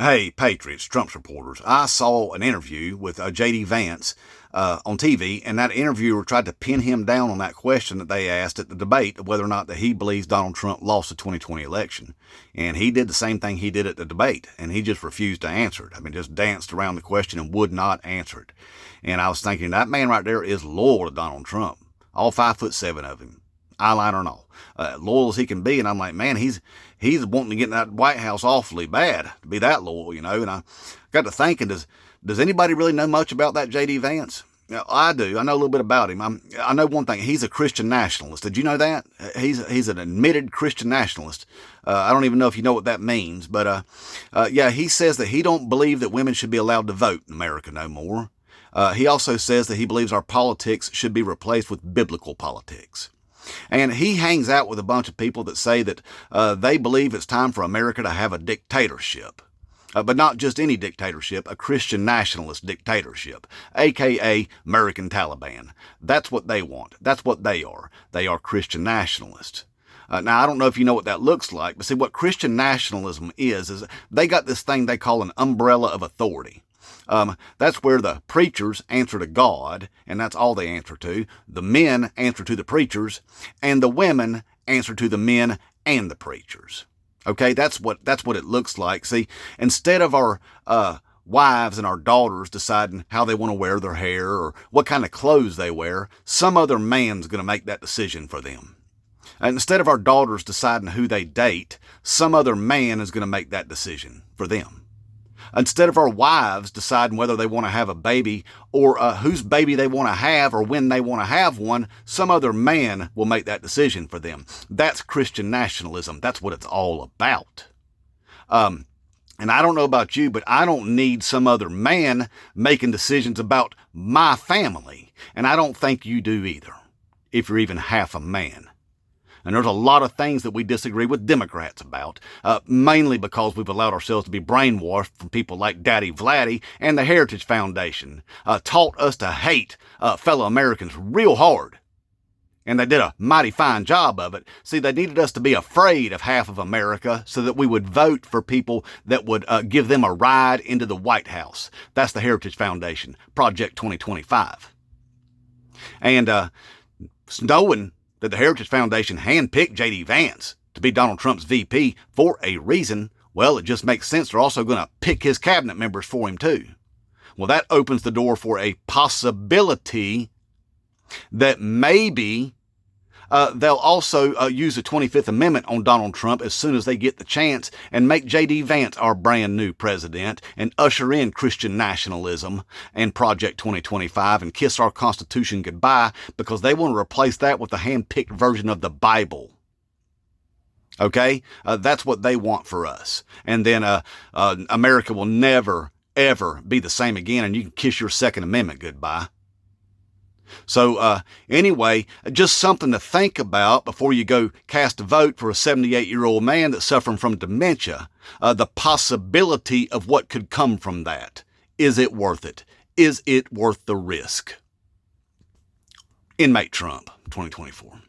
Hey, Patriots, Trump supporters. I saw an interview with J.D. Vance on TV, and that interviewer tried to pin him down on that question that they asked at the debate of whether or not that he believes Donald Trump lost the 2020 election. And he did the same thing he did at the debate, and he just refused to answer it. I mean, just danced around the question and would not answer it. And I was thinking, that man right there is loyal to Donald Trump. All 5'7" of him. Eyeliner and all, loyal as he can be. And I'm like, man, he's wanting to get in that White House awfully bad to be that loyal, you know. And I got to thinking, does anybody really know much about that J.D. Vance? I do. I know a little bit about him. I know one thing. He's a Christian nationalist. Did you know that? He's an admitted Christian nationalist. I don't even know if you know what that means, but yeah, he says that he don't believe that women should be allowed to vote in America no more. He also says that he believes our politics should be replaced with biblical politics. And he hangs out with a bunch of people that say that they believe it's time for America to have a dictatorship. But not just any dictatorship, a Christian nationalist dictatorship, a.k.a. American Taliban. That's what they want. That's what they are. They are Christian nationalists. Now, I don't know if you know what that looks like, but see, what Christian nationalism is they got this thing they call an umbrella of authority. That's where the preachers answer to God, and that's all they answer to. The men answer to the preachers, and the women answer to the men and the preachers. Okay, that's what it looks like. See, instead of our wives and our daughters deciding how they want to wear their hair or what kind of clothes they wear, some other man's going to make that decision for them. And instead of our daughters deciding who they date, some other man is going to make that decision for them. Instead of our wives deciding whether they want to have a baby or whose baby they want to have or when they want to have one, some other man will make that decision for them. That's Christian nationalism. That's what it's all about. And I don't know about you, but I don't need some other man making decisions about my family. And I don't think you do either, if you're even half a man. And there's a lot of things that we disagree with Democrats about, mainly because we've allowed ourselves to be brainwashed from people like Daddy Vladdy and the Heritage Foundation, taught us to hate fellow Americans real hard. And they did a mighty fine job of it. See, they needed us to be afraid of half of America so that we would vote for people that would give them a ride into the White House. That's the Heritage Foundation, Project 2025. And knowing that the Heritage Foundation handpicked J.D. Vance to be Donald Trump's VP for a reason, well, it just makes sense they're also going to pick his cabinet members for him too. Well, that opens the door for a possibility that maybe they'll also use the 25th Amendment on Donald Trump as soon as they get the chance and make J.D. Vance our brand new president and usher in Christian nationalism and Project 2025 and kiss our Constitution goodbye because they want to replace that with the hand-picked version of the Bible. Okay? That's what they want for us. And then America will never, ever be the same again, and you can kiss your Second Amendment goodbye. So anyway, just something to think about before you go cast a vote for a 78-year-old man that's suffering from dementia. The possibility of what could come from that. Is it worth it? Is it worth the risk? Inmate Trump, 2024.